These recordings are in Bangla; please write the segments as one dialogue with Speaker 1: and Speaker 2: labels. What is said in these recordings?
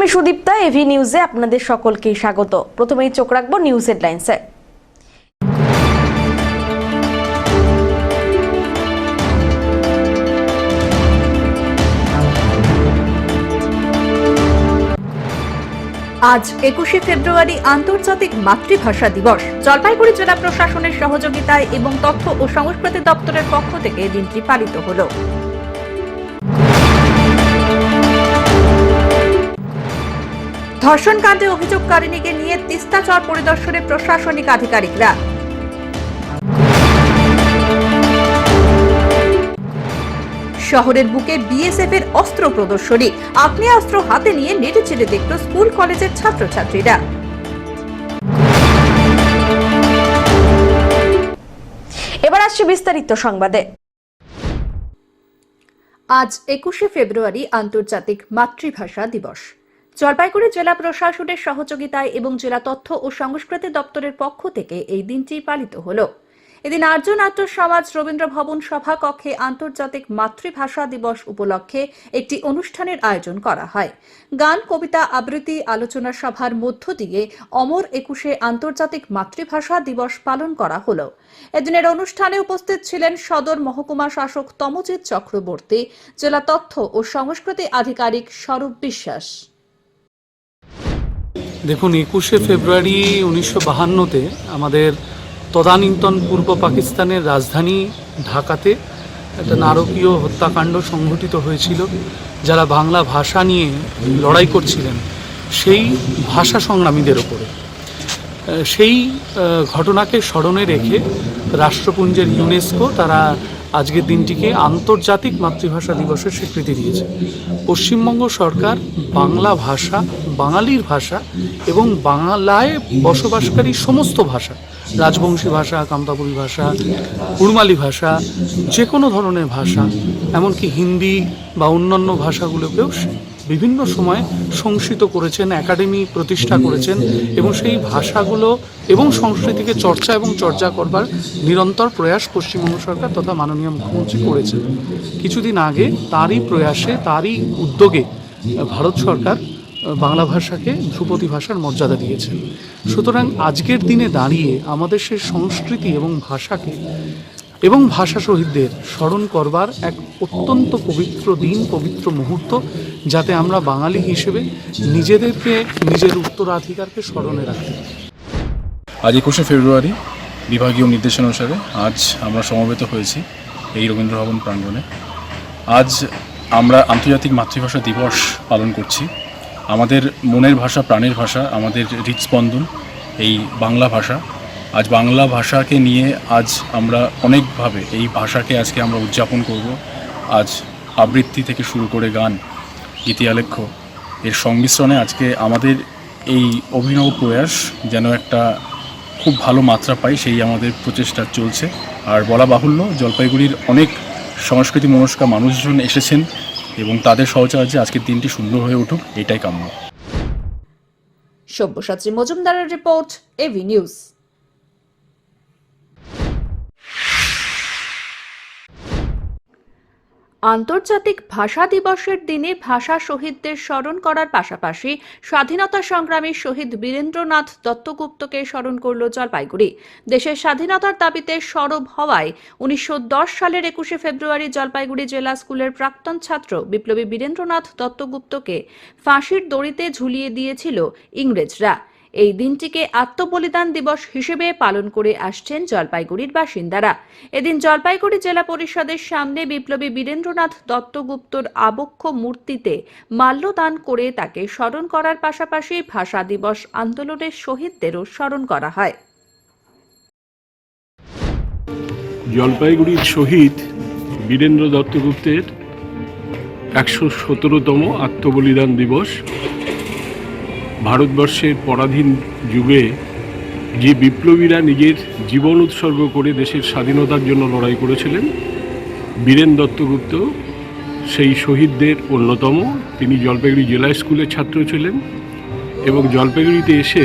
Speaker 1: আমি সুদীপ্তা, এভি নিউজে আপনাদের সকলকে স্বাগত। প্রথমেই চোখ রাখবো নিউজ হেডলাইন্সে।
Speaker 2: আজ 21শে ফেব্রুয়ারি আন্তর্জাতিক মাতৃভাষা দিবস। জলপাইগুড়ি জেলা প্রশাসনের সহযোগিতায় এবং তথ্য ও সংস্কৃতি দপ্তরের পক্ষ থেকে দিনটি পালিত হলো। ধর্ষণকাণ্ডে অভিযোগকারিণীকে নিয়ে তিস্তা চর পরিদর্শনে প্রশাসনিক আধিকারিকরা। শহরের বুকে বিএসএফ এর অস্ত্র প্রদর্শনী, আগ্নেয়াস্ত্র হাতে নিয়ে নেড়েচেড়ে দেখল স্কুল কলেজের ছাত্রছাত্রীরা।
Speaker 1: এবার আসছে বিস্তারিত সংবাদে।
Speaker 2: আজ 21শে ফেব্রুয়ারি আন্তর্জাতিক মাতৃভাষা দিবস। জলপাইগুড়ি জেলা প্রশাসনের সহযোগিতায় এবং জেলা তথ্য ও সংস্কৃতি দপ্তরের পক্ষ থেকে এই দিনটি পালিত হলো। এদিন আর্য নাট্য সমাজ রবীন্দ্র ভবন সভা কক্ষে আন্তর্জাতিক মাতৃভাষা দিবস উপলক্ষে একটি অনুষ্ঠানের আয়োজন করা হয়। গান, কবিতা, আবৃত্তি, আলোচনা সভার মধ্য দিয়ে অমর 21শে আন্তর্জাতিক মাতৃভাষা দিবস পালন করা হলো। এদিনের অনুষ্ঠানে উপস্থিত ছিলেন সদর মহকুমা শাসক তমজিৎ চক্রবর্তী, জেলা তথ্য ও সংস্কৃতি আধিকারিক স্বরূপ বিশ্বাস।
Speaker 3: দেখুন, 21শে ফেব্রুয়ারি 1952-তে আমাদের তদানীন্তন পূর্ব পাকিস্তানের রাজধানী ঢাকাতে একটা নারকীয় হত্যাকাণ্ড সংঘটিত হয়েছিল। যারা বাংলা ভাষা নিয়ে লড়াই করছিলেন সেই ভাষা সংগ্রামীদের ওপরে, সেই ঘটনাকে স্মরণে রেখে রাষ্ট্রপুঞ্জের ইউনেস্কো তারা আজকের দিনটিকে আন্তর্জাতিক মাতৃভাষা দিবসের স্বীকৃতি দিয়েছে। পশ্চিমবঙ্গ সরকার বাংলা ভাষা, বাঙালির ভাষা এবং বাংলায় বসবাসকারী সমস্ত ভাষা, রাজবংশী ভাষা, কামতাপুরী ভাষা, কুড়মালি ভাষা, যে কোনো ধরনের ভাষা, এমনকি হিন্দি বা অন্যান্য ভাষাগুলোকেও বিভিন্ন সময় সংস্কৃত করেছেন, একাডেমি প্রতিষ্ঠা করেছেন এবং সেই ভাষাগুলো এবং সংস্কৃতিকে চর্চা এবং চর্চা করবার নিরন্তর প্রয়াস পশ্চিমবঙ্গ সরকার তথা মাননীয় মুখ্যমন্ত্রী করেছেন। কিছুদিন আগে তারই প্রয়াসে, তারই উদ্যোগে ভারত সরকার বাংলা ভাষাকে ধ্রুপদী ভাষার মর্যাদা দিয়েছে। সুতরাং আজকের দিনে দাঁড়িয়ে আমাদের সেই সংস্কৃতি এবং ভাষাকে এবং ভাষা শহীদদের স্মরণ করবার এক অত্যন্ত পবিত্র দিন, পবিত্র মুহূর্ত, যাতে আমরা বাঙালি হিসেবে নিজেদেরকে, নিজের উত্তরাধিকারকে স্মরণে রাখি।
Speaker 4: আজ 21শে ফেব্রুয়ারি বিভাগীয় নির্দেশ অনুসারে আজ আমরা সমবেত হয়েছি এই রবীন্দ্র ভবন প্রাঙ্গণে। আজ আমরা আন্তর্জাতিক মাতৃভাষা দিবস পালন করছি। আমাদের মনের ভাষা, প্রাণের ভাষা, আমাদের হৃদস্পন্দন এই বাংলা ভাষা। আজ বাংলা ভাষাকে নিয়ে আজ আমরা অনেকভাবে এই ভাষাকে আজকে আমরা উদযাপন করব। আজ আবৃত্তি থেকে শুরু করে গান, গীতি আলেখ্য এর সংমিশ্রণে আজকে আমাদের এই অভিনব প্রয়াস যেন একটা খুব ভালো মাত্রা পায়, সেই আমাদের প্রচেষ্টা চলছে। আর বলা বাহুল্য, জলপাইগুড়ির অনেক সংস্কৃতি মনস্কা মানুষজন এসেছেন এবং তাদের সহচার্যে আজকের দিনটি সুন্দর হয়ে উঠুক, এটাই কাম্য।
Speaker 2: সব্যসাচী মজুমদারের রিপোর্ট, এভি নিউজ। আন্তর্জাতিক ভাষা দিবসের দিনে ভাষা শহীদদের স্মরণ করার পাশাপাশি স্বাধীনতা সংগ্রামী শহীদ বীরেন্দ্রনাথ দত্তগুপ্তকে স্মরণ করল জলপাইগুড়ি। দেশের স্বাধীনতার দাবিতে সরব হওয়ায় 1910 সালের 21শে ফেব্রুয়ারি জলপাইগুড়ি জেলা স্কুলের প্রাক্তন ছাত্র বিপ্লবী বীরেন্দ্রনাথ দত্তগুপ্তকে ফাঁসির দড়িতে ঝুলিয়ে দিয়েছিল ইংরেজরা। এই দিনটিকে আত্মবলিদান দিবস হিসেবে পালন করে আসছেন জলপাইগুড়ির বাসিন্দারা। এদিন জলপাইগুড়ি জেলা পরিষদের সামনে বিপ্লবী বীরেন্দ্রনাথ দত্তগুপ্তর আবক্ষ মূর্তিতে মাল্যদান করে তাকে স্মরণ করার পাশাপাশি ভাষা দিবস আন্দোলনের শহীদদেরও স্মরণ করা হয়।
Speaker 5: জলপাইগুড়ির শহীদ বীরেন্দ্র দত্তগুপ্তের 117তম আত্মবলিদান দিবস। ভারতবর্ষের পরাধীন যুগে যে বিপ্লবীরা নিজের জীবন উৎসর্গ করে দেশের স্বাধীনতার জন্য লড়াই করেছিলেন, বীরেন দত্তগুপ্ত সেই শহীদদের অন্যতম। তিনি জলপাইগুড়ি জেলা স্কুলের ছাত্র ছিলেন এবং জলপাইগুড়িতে এসে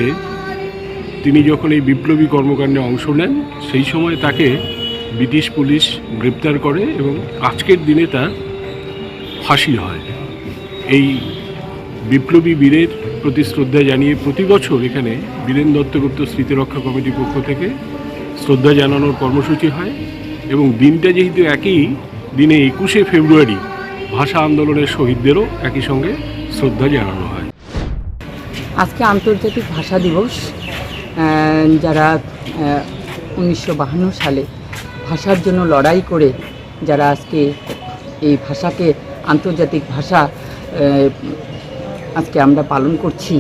Speaker 5: তিনি যখন এই বিপ্লবী কর্মকাণ্ডে অংশ নেন, সেই সময় তাকে ব্রিটিশ পুলিশ গ্রেপ্তার করে এবং আজকের দিনে তার ফাঁসি হয়। এই বিপ্লবী বীরের প্রতি শ্রদ্ধা জানিয়ে প্রতি বছর এখানে বীরেন দত্তগুপ্ত স্মৃতিরক্ষা কমিটির পক্ষ থেকে শ্রদ্ধা জানানোর কর্মসূচি হয় এবং দিনটা যেহেতু একই দিনে 21শে ফেব্রুয়ারি ভাষা আন্দোলনের শহীদদেরও একই সঙ্গে শ্রদ্ধা জানানো হয়।
Speaker 6: আজকে আন্তর্জাতিক ভাষা দিবস। যারা 1952 সালে ভাষার জন্য লড়াই করে যারা আজকে এই ভাষাকে আন্তর্জাতিক ভাষা আজকে আমরা পালন করছি,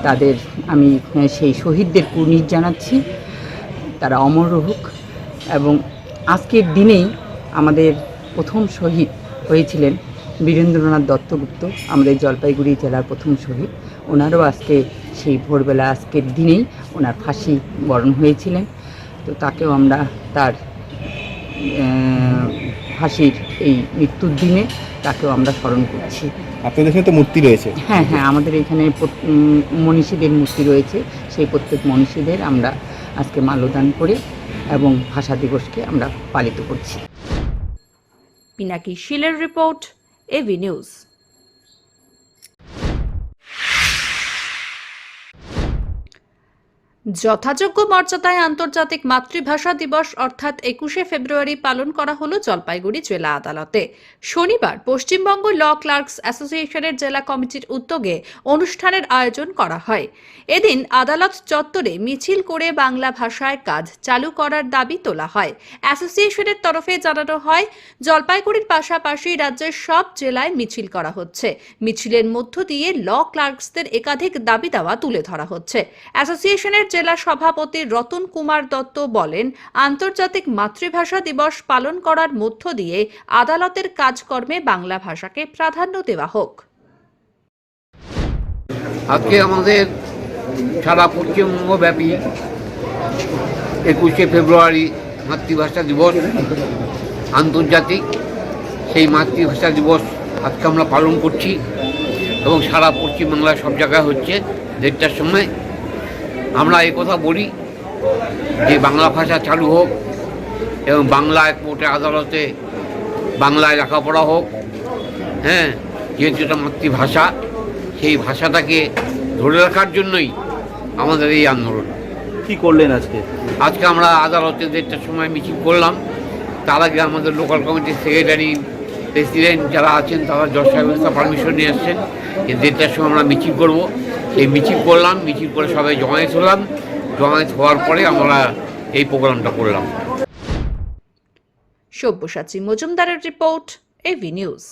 Speaker 6: তাদের আমি সেই শহীদদের কুর্নিশ জানাচ্ছি। তারা অমর হোক। এবং আজকের দিনেই আমাদের প্রথম শহীদ হয়েছিলেন বীরেন্দ্রনাথ দত্তগুপ্ত, আমাদের জলপাইগুড়ি জেলার প্রথম শহীদ। ওনারও আজকে সেই ভোরবেলা আজকের দিনেই ওনার ফাঁসি বরণ হয়েছিলেন। তো তাকেও আমরা তার ফাঁসির এই মৃত্যুর দিনে তাকেও আমরা স্মরণ করছি।
Speaker 7: আপনাদের এখানে তো মূর্তি রয়েছে?
Speaker 6: হ্যাঁ, আমাদের এখানে মনীষীদের মূর্তি রয়েছে। সেই প্রত্যেক মনীষীদের আমরা আজকে মাল্যদান করে এবং ভাষা দিবসকে আমরা পালিত করছি।
Speaker 2: পিনাকি শীলের রিপোর্ট, এভি নিউজ। যথাযোগ্য মর্যাদায় আন্তর্জাতিক মাতৃভাষা দিবস অর্থাৎ 21শে ফেব্রুয়ারি পালন করা হলো জলপাইগুড়ি জেলা আদালতে। শনিবার পশ্চিমবঙ্গ ল ক্লার্কস অ্যাসোসিয়েশনের জেলা কমিটির উদ্যোগে অনুষ্ঠানের আয়োজন করা হয়। এদিন আদালত চত্বরে মিছিল করে বাংলা ভাষায় কাজ চালু করার দাবি তোলা হয়। অ্যাসোসিয়েশনের তরফে জানানো হয়, জলপাইগুড়ির পাশাপাশি রাজ্যের সব জেলায় মিছিল করা হচ্ছে। মিছিলের মধ্য দিয়ে ল ক্লার্কসদের একাধিক দাবি দাওয়া তুলে ধরা হচ্ছে। অ্যাসোসিয়েশনের জেলা সভাপতি রতন কুমার দত্ত বলেন, আন্তর্জাতিক মাতৃভাষা দিবস পালন করার মধ্য দিয়ে আদালতের কাজকর্মে বাংলা ভাষাকে প্রাধান্য দেওয়া হোক।
Speaker 8: আজকে আমাদের সারা পশ্চিমবঙ্গব্যাপী 21শে ফেব্রুয়ারি মাতৃভাষা দিবস আন্তর্জাতিক। সেই মাতৃভাষা দিবস আজকে আমরা পালন করছি এবং সারা পশ্চিমবাংলায় সব জায়গায় হচ্ছে 1:30টার সময়। আমরা এই কথা বলি যে বাংলা ভাষা চালু হোক এবং বাংলায় কোর্টে আদালতে বাংলায় লেখাপড়া হোক। যেহেতু এটা মাতৃভাষা, সেই ভাষাটাকে ধরে রাখার জন্যই আমাদের এই আন্দোলন।
Speaker 7: কি করলেন আজকে?
Speaker 8: আজকে আমরা আদালতে 1:30টার সময় মিছিল করলাম। তার আগে আমাদের লোকাল কমিটির সেক্রেটারি, প্রেসিডেন্ট যারা আছেন তারা জজ সাহেবের কাছে পারমিশন নিয়ে আসছেন যে 1:30টার সময় আমরা মিছিল করব। এই মিছিল করলাম, মিছিল করে সবাই জমায়েত হলাম। জমায়েত হওয়ার পরে আমরা এই প্রোগ্রামটা করলাম।
Speaker 2: সব্যসাচী মজুমদারের রিপোর্ট, এভি নিউজ।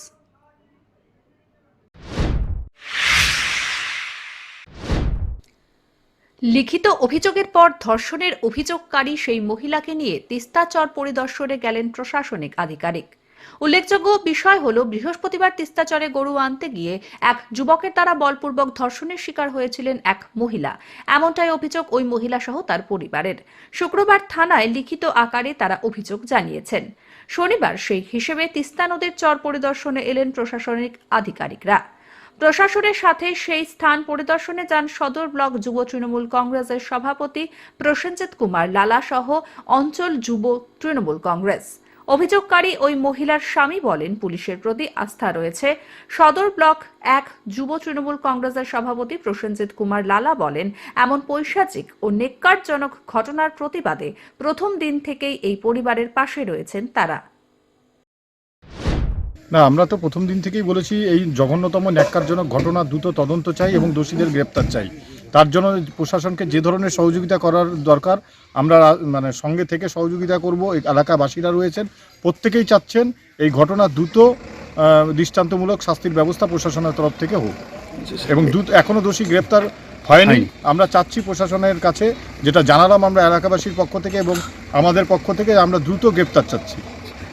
Speaker 2: লিখিত অভিযোগের পর ধর্ষণের অভিযোগকারী সেই মহিলাকে নিয়ে তিস্তা চর পরিদর্শনে গেলেন প্রশাসনিক আধিকারিক। উল্লেখযোগ্য বিষয় হলো, বৃহস্পতিবার তিস্তাচরে গরু আনতে গিয়ে এক যুবকের দ্বারা বলপূর্বক ধর্ষণের শিকার হয়েছিলেন এক মহিলা। এমনটাই অভিযোগ ওই মহিলা সহ তার পরিবারের। শুক্রবার থানায় লিখিত আকারে তারা অভিযোগ জানিয়েছেন। শনিবার সেই হিসেবে তিস্তা নদীর চর পরিদর্শনে এলেন প্রশাসনিক আধিকারিকরা। প্রশাসনের সাথে সেই স্থান পরিদর্শনে যান সদর ব্লক যুব তৃণমূল কংগ্রেসের সভাপতি প্রসেনজিৎ কুমার লালা সহ অঞ্চল যুব তৃণমূল কংগ্রেস। অভিযোগকারী ওই মহিলার স্বামী বলেন, পুলিশের প্রতি আস্থা রয়েছে। সদর ব্লক 1 যুব তৃণমূল কংগ্রেসের সভাপতি প্রসেনজিৎ কুমার লালা বলেন, এমন পৈশাচিক ও নেক্কারজনক ঘটনার প্রতিবাদে প্রথম দিন থেকেই এই পরিবারের পাশে রয়েছেন তারা।
Speaker 9: না, আমরা তো প্রথম দিন থেকেই বলেছি এই জঘন্যতম ন্যাক্কারজনক ঘটনা দ্রুত তদন্ত চাই এবং দোষীদের গ্রেপ্তার চাই। তার জন্য প্রশাসনকে যে ধরনের সহযোগিতা করার দরকার আমরা সঙ্গে থেকে সহযোগিতা করব। এই এলাকাবাসীরা রয়েছেন, প্রত্যেকেই চাচ্ছেন এই ঘটনা দ্রুত দৃষ্টান্তমূলক শাস্তির ব্যবস্থা প্রশাসনের তরফ থেকে হোক এবং এখনও দোষী গ্রেপ্তার হয়নি। আমরা চাচ্ছি প্রশাসনের কাছে, যেটা জানালাম আমরা এলাকাবাসীর পক্ষ থেকে এবং আমাদের পক্ষ থেকে, আমরা দ্রুত গ্রেপ্তার চাচ্ছি।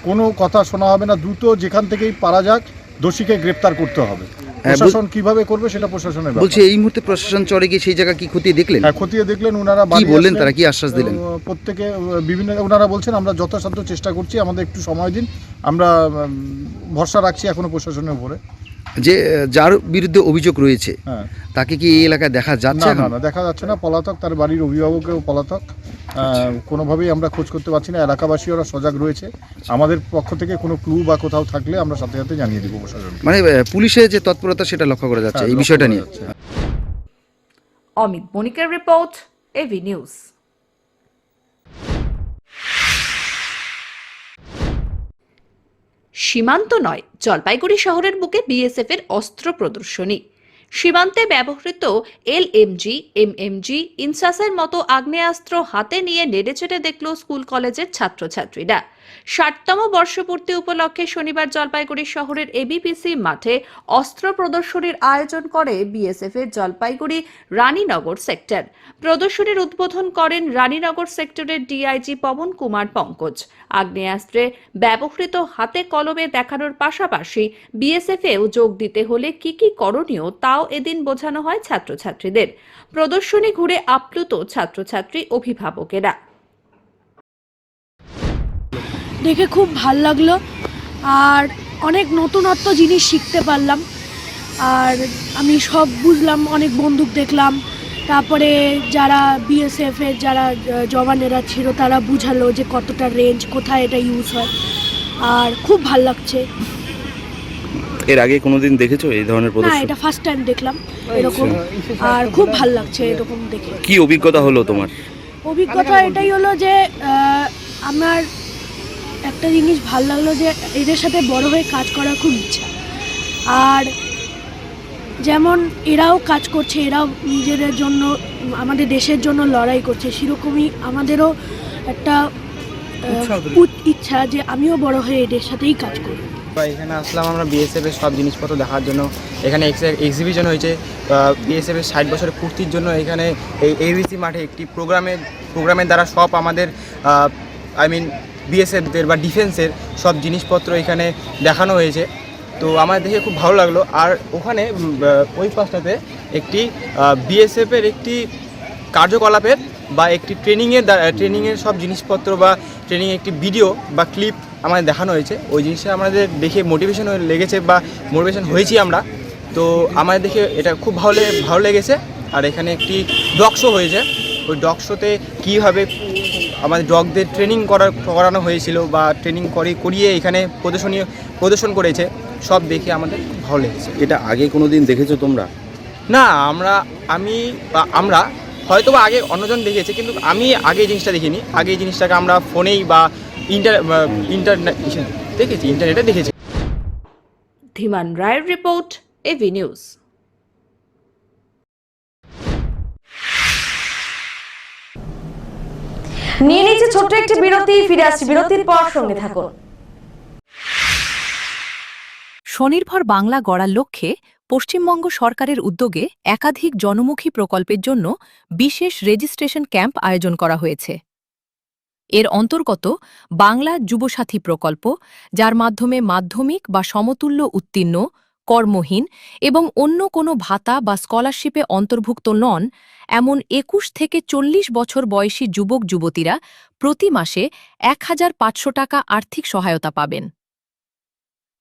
Speaker 9: কোনো কথা শোনা হবে না, দ্রুত যেখান থেকেই পারা যাক দোষীকে গ্রেপ্তার করতে হবে। প্রশাসন কিভাবে করবে সেটা প্রশাসনের ব্যাপার।
Speaker 7: বলছি, এই মুহূর্তে প্রশাসন চরে গিয়ে সেই জায়গা কি খতিয়ে দেখলেন?
Speaker 9: হ্যাঁ, খতিয়ে দেখলেন। ওনারা
Speaker 7: কি বললেন, তারা কি আশ্বাস দিলেন?
Speaker 9: প্রত্যেকে বিভিন্ন ওনারা বলছেন আমরা যথাসাধ্য চেষ্টা করছি, আমাদের একটু সময় দিন। আমরা ভরসা রাখছি এখনো প্রশাসনের উপরে।
Speaker 7: যে যার বিরুদ্ধে অভিযোগ রয়েছে,
Speaker 9: হ্যাঁ,
Speaker 7: তাকে কি এই এলাকায় দেখা যাচ্ছে?
Speaker 9: না, দেখা যাচ্ছে না। পলাতক, তার বাড়ির অভিভাবকেও পলাতক। কোনোভাবেই আমরা খোঁজ করতে পারছি না। এলাকাবাসী ওরা সজাগ রয়েছে। আমাদের পক্ষ থেকে কোনো ক্লু বা কোথাও থাকলে আমরা সাথে সাথে জানিয়ে দেবো প্রশাসনকে।
Speaker 7: মানে পুলিশের যে তৎপরতা সেটা লক্ষ্য করা যাচ্ছে এই বিষয়টা নিয়ে।
Speaker 2: অমিত বণিকের রিপোর্ট, এভি নিউজ। সীমান্ত নয়, জলপাইগুড়ি শহরের বুকে বিএসএফ এর অস্ত্র প্রদর্শনী। সীমান্তে ব্যবহৃত এলএমজি, এমএমজি, ইনসাসের মতো আগ্নেয়াস্ত্র হাতে নিয়ে নেড়েচেড়ে দেখল স্কুল কলেজের ছাত্রছাত্রীরা। ৬০তম বর্ষপূর্তি উপলক্ষে শনিবার জলপাইগুড়ি শহরের এবিপিসি মাঠে অস্ত্র প্রদর্শনীর আয়োজন করে বিএসএফ এর জলপাইগুড়ি রানীনগর সেক্টর। প্রদর্শনীর উদ্বোধন করেন রানীনগর সেক্টরের ডিআইজি পবন কুমার পঙ্কজ। আগ্নেয়াস্ত্রে ব্যবহৃত হাতে কলমে দেখানোর পাশাপাশি বিএসএফ এও যোগ দিতে হলে কি কি করণীয় তাও এদিন বোঝানো হয় ছাত্রছাত্রীদের। প্রদর্শনী ঘুরে আপ্লুত ছাত্রছাত্রী অভিভাবকেরা।
Speaker 10: দেখে খুব ভাল লাগলো, আর অনেক নতুনত্ব জিনিস শিখতে পারলাম, আর আমি সব বুঝলাম। অনেক বন্দুক দেখলাম, তারপরে যারা বিএসএফ এর যারা জওয়ানেরা ছিল তারা বুঝালো যে কতটা রেঞ্জ, কোথায় এটা ইউজ হয়, আর খুব ভাল লাগছে।
Speaker 7: এর আগে কোনোদিন দেখেছো এই ধরনের
Speaker 10: না,
Speaker 7: প্রদর্শনী?
Speaker 10: এটা ফার্স্ট টাইম দেখলাম এরকম, আর খুব ভাল লাগছে এরকম দেখে।
Speaker 7: কি অভিজ্ঞতা হলো তোমার?
Speaker 10: অভিজ্ঞতা এটাই হলো যে আমার একটা জিনিস ভাল লাগলো যে এদের সাথে বড় হয়ে কাজ করার খুব ইচ্ছা। আর যেমন এরাও কাজ করছে, এরাও নিজেদের জন্য, আমাদের দেশের জন্য লড়াই করছে, সেরকমই আমাদেরও একটা ইচ্ছা যে আমিও বড় হয়ে এদের সাথেই কাজ করব।
Speaker 11: এখানে আসলাম আমরা বিএসএফ এর সব জিনিসপত্র দেখার জন্য। এখানে এক্সিবিশন হয়েছে বিএসএফ এর 60 বছরের পূর্তির জন্য। এখানে এই এবিসি মাঠে একটি প্রোগ্রামের দ্বারা সব আমাদের বিএসএফদের বা ডিফেন্সের সব জিনিসপত্র এখানে দেখানো হয়েছে। তো আমার দেখে খুব ভালো লাগলো। আর ওখানে ওই পাশটাতে বিএসএফের একটি কার্যকলাপের বা একটি ট্রেনিংয়ের সব জিনিসপত্র বা ট্রেনিং একটি ভিডিও বা ক্লিপ আমাদের দেখানো হয়েছে। ওই জিনিসটা আমাদের দেখে মোটিভেশন লেগেছে বা মোটিভেশন হয়েছি আমরা। তো আমাদের দেখে এটা খুব ভালো লেগেছে। আর এখানে একটি ডগ শো হয়েছে। ওই ডগ শোতে কীভাবে আমাদের ডগদের ট্রেনিং করানো হয়েছিল বা ট্রেনিং করিয়ে এখানে প্রদর্শন করেছে, সব দেখে আমাদের খুব ভালো লেগেছে।
Speaker 7: এটা আগে কোনোদিন দেখেছো তোমরা?
Speaker 11: না, আমরা হয়তো বা আগে অন্যজন দেখেছে, কিন্তু আমি আগে এই জিনিসটা দেখিনি। আগে এই জিনিসটাকে আমরা ফোনেই বা ইন্টারনেটে দেখেছি।
Speaker 2: ধীমান রায়ের রিপোর্ট, এভি নিউজ।
Speaker 1: নিয়ে নিচ্ছে ছোট্ট একটি বিরতি, ফিরে আসছি বিরতির পর, সঙ্গে থাকুন।
Speaker 12: স্বনির্ভর বাংলা গড়ার লক্ষ্যে পশ্চিমবঙ্গ সরকারের উদ্যোগে একাধিক জনমুখী প্রকল্পের জন্য বিশেষ রেজিস্ট্রেশন ক্যাম্প আয়োজন করা হয়েছে। এর অন্তর্গত বাংলা যুবসাথী প্রকল্প, যার মাধ্যমে মাধ্যমিক বা সমতুল্য উত্তীর্ণ, কর্মহীন এবং অন্য কোনো ভাতা বা স্কলারশিপে অন্তর্ভুক্ত নন এমন ২১ থেকে ৪০ বছর বয়সী যুবক যুবতীরা প্রতি মাসে ১,৫০০ টাকা আর্থিক সহায়তা পাবেন।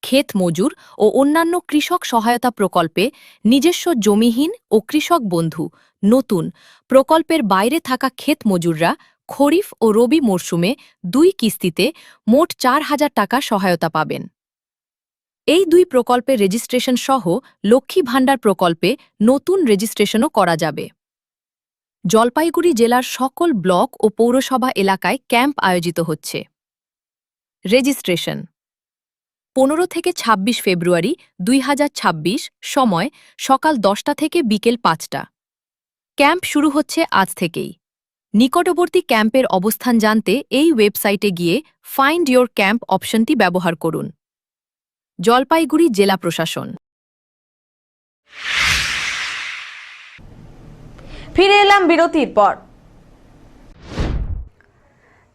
Speaker 12: ক্ষেত মজুর ও অন্যান্য কৃষক সহায়তা প্রকল্পে নিজস্ব জমিহীন ও কৃষক বন্ধু নতুন প্রকল্পের বাইরে থাকা ক্ষেত মজুররা খরিফ ও রবি মরশুমে ২ কিস্তিতে মোট ৪,০০০ টাকা সহায়তা পাবেন। এই ২ প্রকল্পের রেজিস্ট্রেশন সহ লক্ষ্মী ভাণ্ডার প্রকল্পে নতুন রেজিস্ট্রেশনও করা যাবে। জলপাইগুড়ি জেলার সকল ব্লক ও পৌরসভা এলাকায় ক্যাম্প আয়োজিত হচ্ছে। রেজিস্ট্রেশন ১৫ থেকে ২৬ ফেব্রুয়ারি ২০২৬, সময় সকাল ১০টা থেকে বিকেল ৫টা। ক্যাম্প শুরু হচ্ছে আজ থেকেই। নিকটবর্তী ক্যাম্পের অবস্থান জানতে এই ওয়েবসাইটে গিয়ে ফাইন্ড ইয়োর ক্যাম্প অপশনটি ব্যবহার করুন। জলপাইগুড়ি জেলা প্রশাসন।
Speaker 1: ফিরে এলাম বিরতির পর।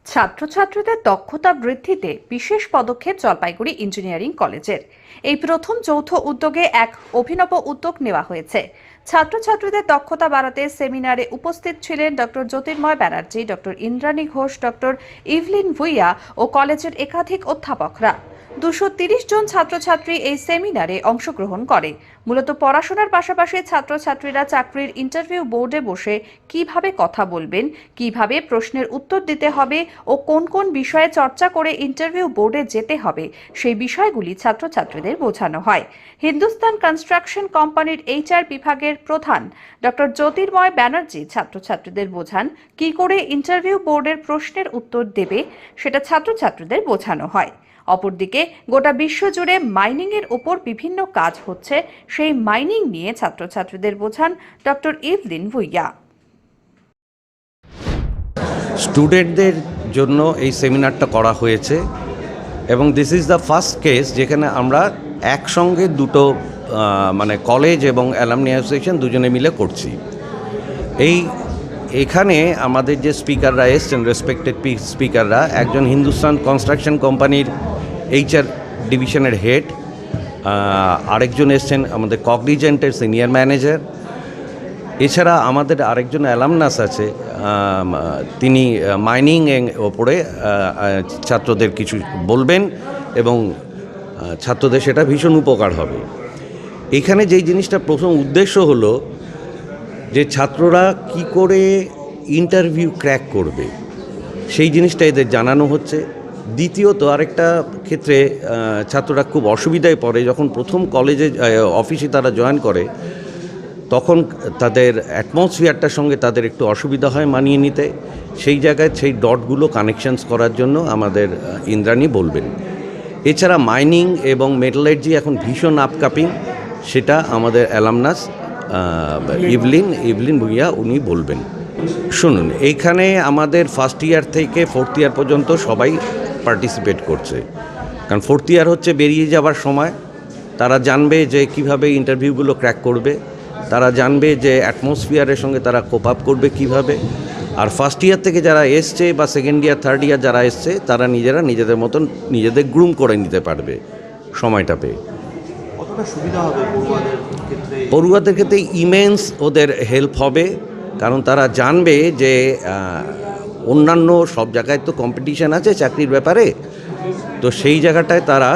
Speaker 2: ছাত্রছাত্রীদের দক্ষতা বৃদ্ধিতে বিশেষ পদক্ষেপ জলপাইগুড়ি ইঞ্জিনিয়ারিং কলেজের। এই প্রথম যৌথ উদ্যোগে এক অভিনব উদ্যোগ নেওয়া হয়েছে। ছাত্রছাত্রীদের দক্ষতা বাড়াতে সেমিনারে উপস্থিত ছিলেন doctor Jyotirmoy Banerjee, doctor Indrani Ghosh, doctor Evelyn Bhuiya ও কলেজের একাধিক অধ্যাপকরা। 230 জন ছাত্রছাত্রী এই সেমিনারে অংশগ্রহণ করে। মূলত পড়াশোনার পাশাপাশি ছাত্রছাত্রীরা চাকরির ইন্টারভিউ বোর্ডে বসে কিভাবে কথা বলবেন, কিভাবে প্রশ্নের উত্তর দিতে হবে ও কোন কোন বিষয়ে চর্চা করে ইন্টারভিউ বোর্ডে যেতে হবে সেই বিষয়গুলি ছাত্রছাত্রীদের বোঝানো হয়। হিন্দুস্তান কনস্ট্রাকশন কোম্পানির HR বিভাগের প্রধান ডক্টর জ্যোতির্ময় ব্যানার্জি ছাত্রছাত্রীদের বোঝান কি করে ইন্টারভিউ বোর্ডের প্রশ্নের উত্তর দেবে সেটা ছাত্রছাত্রীদের বোঝানো হয়। অপরদিকে গোটা বিশ্ব জুড়ে মাইনিং এর উপর বিভিন্ন কাজ হচ্ছে, সেই মাইনিং নিয়ে ছাত্রছাত্রীদের বোঝান ডক্টর ইভলিন ভুইয়া।
Speaker 13: স্টুডেন্টদের জন্য এই সেমিনারটা করা হয়েছে এবং this is the first case যেখানে আমরা একসঙ্গে দুটো মানে কলেজ এবং অ্যালামনি অ্যাসোসিয়েশন দুজনে মিলে করছি। এখানে আমাদের যে স্পিকাররা এসছেন, রেসপেক্টেড স্পিকাররা, একজন হিন্দুস্তান কনস্ট্রাকশন কোম্পানির HR ডিভিশনের হেড, আরেকজন এসছেন আমাদের কগনিজেন্টের সিনিয়র ম্যানেজার, এছাড়া আমাদের আরেকজন অ্যালামনাস আছে, তিনি মাইনিং এর ওপরে ছাত্রদের কিছু বলবেন এবং ছাত্রদের সেটা ভীষণ উপকার হবে। এখানে যেই জিনিসটা প্রথম উদ্দেশ্য হলো যে ছাত্ররা কি করে ইন্টারভিউ ক্র্যাক করবে সেই জিনিসটা এদের জানানো হচ্ছে। দ্বিতীয়ত আরেকটা ক্ষেত্রে ছাত্ররা খুব অসুবিধায় পড়ে, যখন প্রথম কলেজে অফিসে তারা জয়েন করে তখন তাদের অ্যাটমসফিয়ারটার সঙ্গে তাদের একটু অসুবিধা হয় মানিয়ে নিতে। সেই জায়গায় সেই ডটগুলো কানেকশনস করার জন্য আমাদের ইন্দ্রাণী বলবেন। এছাড়া মাইনিং এবং মেটালার্জি এখন ভীষণ আপকাপিং, সেটা আমাদের অ্যালামনাস ইভলিন ভুইয়া উনি বলবেন। শুনুন, এইখানে আমাদের ফার্স্ট ইয়ার থেকে ফোর্থ ইয়ার পর্যন্ত সবাই পার্টিসিপেট করছে, কারণ ফোর্থ ইয়ার হচ্ছে বেরিয়ে যাবার সময়। তারা জানবে যে কিভাবে ইন্টারভিউগুলো ক্র্যাক করবে, তারা জানবে যে অ্যাটমসফিয়ারের সঙ্গে তারা কোপ আপ করবে কিভাবে। আর ফার্স্ট ইয়ার থেকে যারা এসছে বা সেকেন্ড ইয়ার থার্ড ইয়ার যারা এসছে তারা নিজেরা নিজেদের মতন নিজেদের গ্রুম করে নিতে পারবে সময়টা পেয়ে। পড়ুয়াদের ক্ষেত্রে ইমেন্স ওদের হেল্প হবে, কারণ তারা জানবে যে অন্যান্য সব জায়গায় তো কম্পিটিশান আছে চাকরির ব্যাপারে, তো সেই জায়গাটায় তারা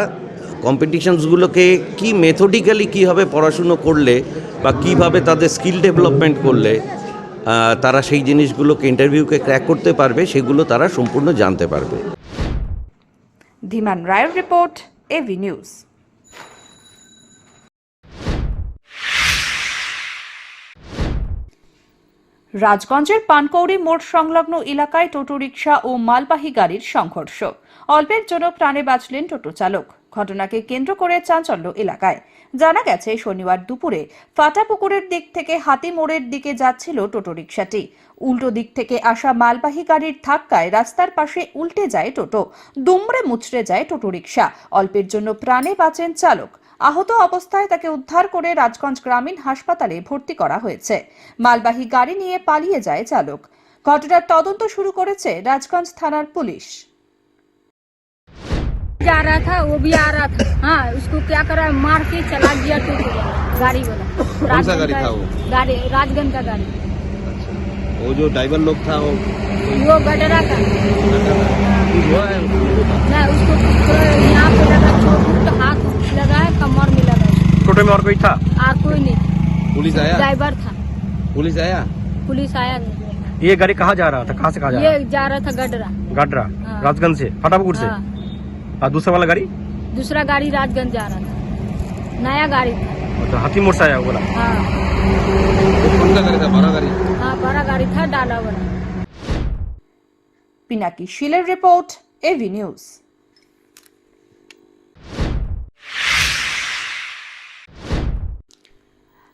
Speaker 13: কম্পিটিশানসগুলোকে কি মেথডিক্যালি কীভাবে পড়াশুনো করলে বা কিভাবে তাদের স্কিল ডেভেলপমেন্ট করলে তারা সেই জিনিসগুলোকে ইন্টারভিউকে ক্র্যাক করতে পারবে সেগুলো তারা সম্পূর্ণ জানতে পারবে।
Speaker 2: ধীমান রায়ের রিপোর্ট, এভি নিউজ। রাজগঞ্জের পানকৌড়ি মোড় সংলগ্ন এলাকায় টোটো রিকশা ও মালবাহী গাড়ির সংঘর্ষ, অল্পের জন্য প্রাণে বাঁচলেন টোটো চালক। ঘটনাকে কেন্দ্র করে চাঞ্চল্য এলাকায়। জানা গেছে শনিবার দুপুরে ফাটাপুকুরের দিক থেকে হাতি মোড়ের দিকে যাচ্ছিল টোটো রিকশাটি। উল্টো দিক থেকে আসা মালবাহী গাড়ির ধাক্কায় রাস্তার পাশে উল্টে যায় টোটো, দুমড়ে মুচড়ে যায় টোটো রিকশা। অল্পের জন্য প্রাণে বাঁচেন চালক। আহত অবস্থায় তাকে উদ্ধার করে রাজগঞ্জ গ্রামীণ হাসপাতালে ভর্তি করা হয়েছে। মালবাহী গাড়ি নিয়ে পালিয়ে যায় চালক। ঘটনার তদন্ত শুরু করেছে রাজগঞ্জ থানার পুলিশ।
Speaker 10: जा रहा था वो भी आ रहा था, हाँ उसको क्या करा, मार के चला गया टोटो गाड़ी वाला।
Speaker 11: कौन सा गाड़ी था वो?
Speaker 10: गाड़ी राजगंज का गाड़ी।
Speaker 11: वो जो ड्राइवर लोग था
Speaker 10: वो गडरा का ना, उसको यहाँ पे लगा, छोटू हाथ लगा है, कमर में लगा।
Speaker 11: टोटो में और कोई था?
Speaker 10: और कोई नहीं,
Speaker 11: पुलिस आया?
Speaker 10: ड्राइवर था।
Speaker 11: पुलिस आया?
Speaker 10: पुलिस आया नहीं।
Speaker 11: ये गाड़ी कहाँ जा रहा था, कहाँ से कहाँ
Speaker 10: ये जा रहा था गडरा।
Speaker 11: गाडरा?
Speaker 10: हाँ।
Speaker 11: राजगंज से फटापुर से?
Speaker 10: हाँ।
Speaker 11: और दूसरा वाला गाड़ी?
Speaker 10: दूसरा गाड़ी राजगंज जा रहा था, नया गाड़ी था।
Speaker 11: तो हाथी मोड़ से आया बोला?
Speaker 10: हाँ
Speaker 11: कौन सा गाड़ी था? बड़ा गाड़ी?
Speaker 10: हाँ बड़ा गाड़ी था, डाला वाला।
Speaker 2: পিনাকি শিলের রিপোর্ট, এভি নিউজ।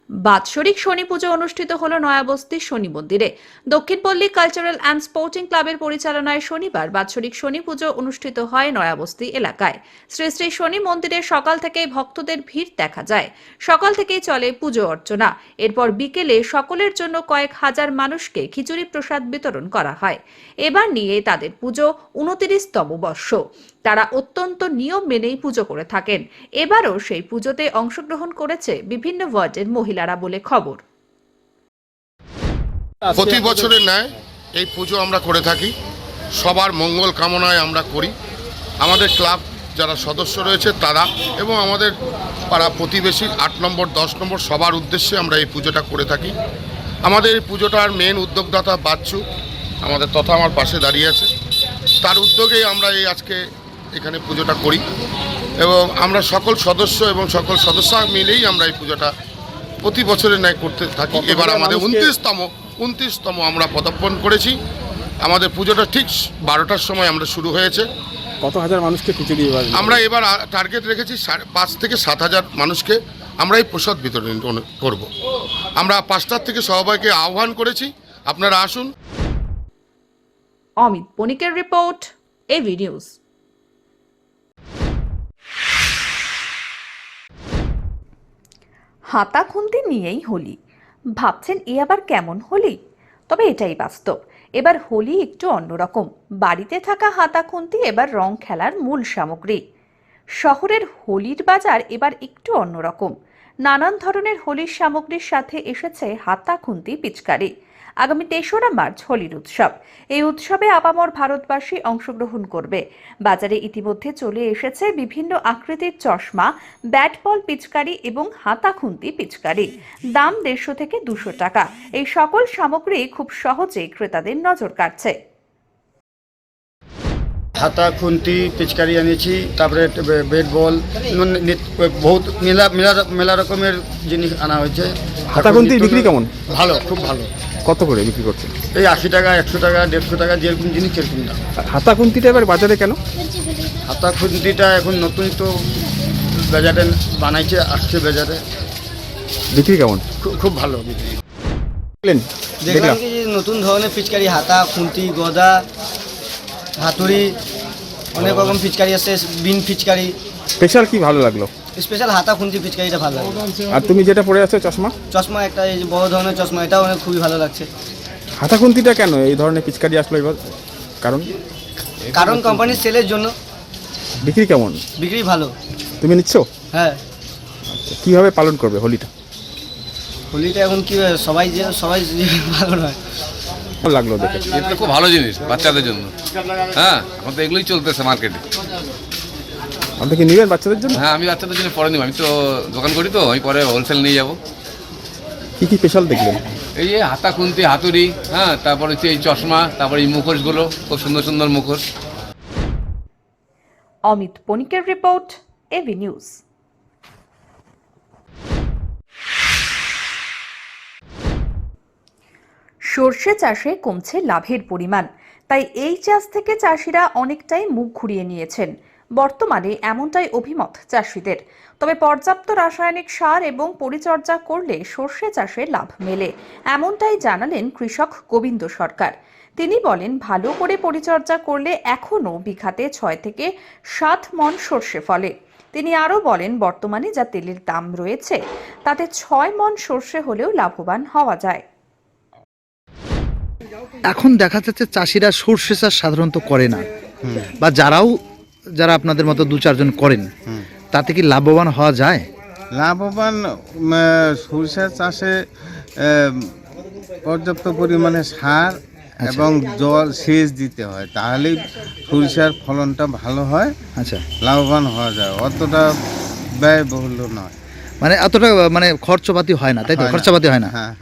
Speaker 2: বাৎসরিক শনি পুজো অনুষ্ঠিত হল নয়াবস্তির শনি মন্দিরে। দক্ষিণপল্লী কালচারাল অ্যান্ড স্পোর্টিং ক্লাবের পরিচালনায় শনিবার বাৎসরিক শনি পুজো অনুষ্ঠিত হয় নয়াবস্তি এলাকায়। শ্রী শ্রী শনি মন্দিরে সকাল থেকেই ভক্তদের ভিড় দেখা যায়। সকাল থেকেই চলে পুজো অর্চনা। এরপর বিকেলে সকলের জন্য কয়েক হাজার মানুষকে খিচুড়ি প্রসাদ বিতরণ করা হয়। এবার নিয়ে তাদের পুজো 29তম বর্ষ। তারা অত্যন্ত নিয়ম মেনেই পুজো করে থাকেন। এবারও সেই পুজোতে অংশগ্রহণ করেছে বিভিন্ন ওয়ার্ডের মহিলারা বলে খবর।
Speaker 14: প্রতি বছরের ন্যায় এই পুজো আমরা করে থাকি, সবার মঙ্গল কামনায় আমরা করি। আমাদের ক্লাব যারা সদস্য রয়েছে তারা এবং আমাদের পাড়া প্রতিবেশী 8 নম্বর 10 নম্বর সবার উদ্দেশ্যে আমরা এই পুজোটা করে থাকি। আমাদের এই পুজোটার মেন উদ্যোগদাতা বাচ্চু আমাদের তথা আমার পাশে দাঁড়িয়ে আছে, তার উদ্যোগেই আমরা এই আজকে এখানে পুজোটা করি এবং আমরা সকল সদস্য এবং সকল সদস্য মিলেই আমরা এই পুজোটা প্রতি বছরের ন্যায় করতে থাকি। এবার আমাদের 29তম আমরা পদার্পণ করেছি। আমাদের পুজোটা ঠিক 12টার সময় আমরা শুরু হয়েছে।
Speaker 11: কত হাজার মানুষকে খিচুড়ি
Speaker 14: আমরা এবার টার্গেট রেখেছি 5 থেকে 7 হাজার মানুষকে আমরা এই প্রসাদ বিতরণ করব। আমরা 5টার থেকে সবাইকে আহ্বান করেছি, আপনারা আসুন।
Speaker 2: অমিত বণিকের রিপোর্ট, এভি নিউজ।
Speaker 12: হাতা খুন্তি নিয়েই হোলি, ভাবছেন এ আবার কেমন হোলি? তবে এটাই বাস্তব, এবার হোলি একটু অন্যরকম। বাড়িতে থাকা হাতা খুন্তি এবার রং খেলার মূল সামগ্রী। শহরের হোলির বাজার এবার একটু অন্যরকম। নানান ধরনের হোলির সামগ্রীর সাথে এসেছে হাতা খুন্তি পিচকারি। আগামী ৩রা মার্চ হোলির উৎসব। এই উৎসবে আপামর ভারতবাসী অংশগ্রহণ করবে। বাজারে ইতিমধ্যে চলে এসেছে বিভিন্ন আকৃতির চশমা, ব্যাট বল পিচকারি এবং হাতা খুন্তি পিচকারি। দাম 150 থেকে 200 টাকা। এই সকল সামগ্রী খুব সহজে ক্রেতাদের নজর কাড়ছে।
Speaker 9: হাতা খুন্তি পিচকারি এনেছি, তারপরে ব্যাট বল, বহুত মেলা রকমের জিনিস আনা হয়েছে।
Speaker 11: হাতা খুন্তি বিক্রি কেমন?
Speaker 9: ভালো, খুব ভালো।
Speaker 11: কত করে বিক্রি করছেন?
Speaker 9: এই 80 টাকা, 100 টাকা, 150 টাকা, যেরকম জিনিস সেরকম দাম।
Speaker 11: হাতা খুন্তিটা এবার বাজারে কেন?
Speaker 9: হাতা খুন্তিটা এখন নতুন তো বাজারে বানাইছে, আসছে বাজারে।
Speaker 11: বিক্রি কেমন?
Speaker 9: খুব ভালো বিক্রি।
Speaker 11: দেখলাম
Speaker 6: কি নতুন ধরনের পিচকারি, হাতা খুন্তি, গদা, হাতুড়ি, অনেক রকম পিচকারি আছে। বিন পিচকারি
Speaker 11: স্পেশাল কি ভালো লাগলো?
Speaker 6: স্পেশাল হাতা খুন্তি পিচকারিটা ভালো লাগে।
Speaker 11: আর তুমি যেটা পরে আছো চশমা?
Speaker 6: চশমা একটা এই যে বড় ধরনের চশমা, এটাও অনেক খুবই ভালো লাগছে।
Speaker 11: হাতা খুন্তিটা কেন এই ধরনের পিচকারি আসলো এবার? কারণ
Speaker 6: কোম্পানির সেলের জন্য।
Speaker 11: বিক্রি কেমন?
Speaker 6: বিক্রি ভালো।
Speaker 11: তুমি নিচ্ছ?
Speaker 6: হ্যাঁ।
Speaker 11: কিভাবে পালন করবে হোলিটা?
Speaker 6: হোলিটা এখন কি সবাই ভালো নয়।
Speaker 11: ভালো লাগলো দেখে।
Speaker 15: এটা খুব ভালো জিনিস বাচ্চাদের জন্য। হ্যাঁ, এখন তো এগুলোই চলতেছে মার্কেটে।
Speaker 11: আপনি কি নেবেন বাচ্চাদের জন্য?
Speaker 15: হ্যাঁ, আমি বাচ্চাদের জন্য পরে নেব। আমি তো দোকান করি, তো আমি পরে হোলসেল নিয়ে যাব।
Speaker 11: কি কি স্পেশাল দেখলেন?
Speaker 15: এই যে হাতা খুন্তি, হাতুড়ি, হ্যাঁ, তারপর হচ্ছে এই চশমা, তারপর এই মুখোশগুলো, খুব সুন্দর সুন্দর মুখোশ।
Speaker 12: অমিত বণিকের রিপোর্ট, এভি নিউজ। সর্ষে চাষে কমছে লাভের পরিমাণ, তাই এই চাষ থেকে চাষিরা অনেকটাই মুখ ঘুরিয়ে নিয়েছেন। বর্তমানে এমনটাই অভিমত চাষিদের। তবে পর্যাপ্ত রাসায়নিক সার এবং পরিচর্যা করলে সর্ষে চাষে লাভ মেলে, এমনটাই জানালেন কৃষক গোবিন্দ সরকার। তিনি বলেন, ভালো করে পরিচর্যা করলে এখনও বিঘাতে 6 থেকে 7 মণ সর্ষে ফলে। তিনি আরও বলেন, বর্তমানে যা তেলের দাম রয়েছে তাতে 6 মণ সর্ষে হলেও লাভবান হওয়া যায়।
Speaker 16: এখন দেখা যাচ্ছে চাষিরা সর্ষে চাষ সাধারণত করে না, বা যারা আপনাদের মতো 2-4 জন করেন, তাতে কি লাভবান হওয়া যায়?
Speaker 17: লাভবান সরিষা চাষে পর্যাপ্ত পরিমাণে সার এবং জল সেচ দিতে হয়, তাহলেই সরিষার ফলনটা ভালো হয়।
Speaker 16: আচ্ছা,
Speaker 17: লাভবান হওয়া যায়, অতটা ব্যয়বহুল নয়।
Speaker 16: মানে এতটা খরচপাতি হয় না, তাই তো? খরচাপাতি হয় না।
Speaker 17: হ্যাঁ।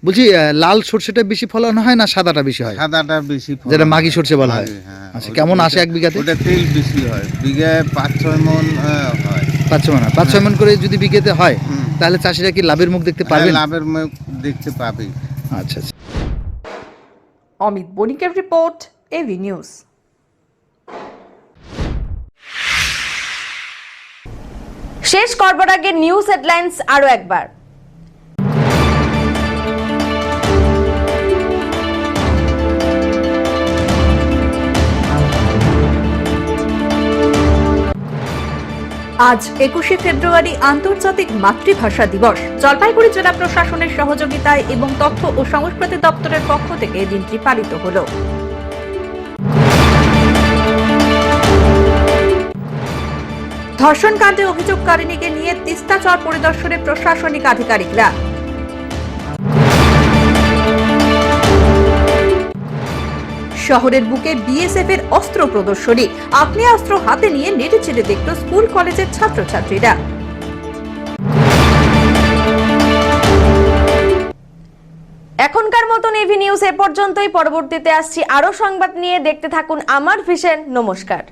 Speaker 16: বলছি, লাল সর্ষেটা বেশি ফলন হয় না সাদাটা বেশি হয়?
Speaker 17: সাদাটা বেশি,
Speaker 16: যেটা মাগি সর্ষে বলা হয়। আচ্ছা, কেমন আসে এক বিঘাতে?
Speaker 17: ওটা তেল বেশি হয়, বিঘায় 5-6 মণ হয়।
Speaker 16: 5-6 মণ? 5-6 মণ করে যদি বিঘাতে হয়, তাহলে চাষিরা কি লাভের মুখ দেখতে পারবে?
Speaker 17: লাভের মুখ দেখতে পাবে।
Speaker 16: আচ্ছা।
Speaker 12: অমিত বণিকের রিপোর্ট, এভি নিউজ। শেষ করবার আগে নিউজ হেডলাইন্স আরো একবার। আজ 21শে ফেব্রুয়ারি আন্তর্জাতিক মাতৃভাষা দিবস। জলপাইগুড়ি জেলা প্রশাসনের সহযোগিতায় এবং তথ্য ও সংস্কৃতি দপ্তরের পক্ষ থেকে দিনটি পালিত হলো। ধর্ষণকাণ্ডে অভিযোগকারিণীকে নিয়ে তিস্তা চর পরিদর্শনে প্রশাসনিক আধিকারিকরা।
Speaker 2: শহরের বুকে বিএসএফ এর অস্ত্র প্রদর্শনী, আগ্নেয়াস্ত্র হাতে নিয়ে নেড়ে চেড়ে দেখল স্কুল কলেজের ছাত্রছাত্রীরা।
Speaker 1: এখনকার মতন এভি নিউজ এ পর্যন্তই। পরবর্তীতে আসছি আরো সংবাদ নিয়ে। দেখতে থাকুন আমার ভিশন। নমস্কার।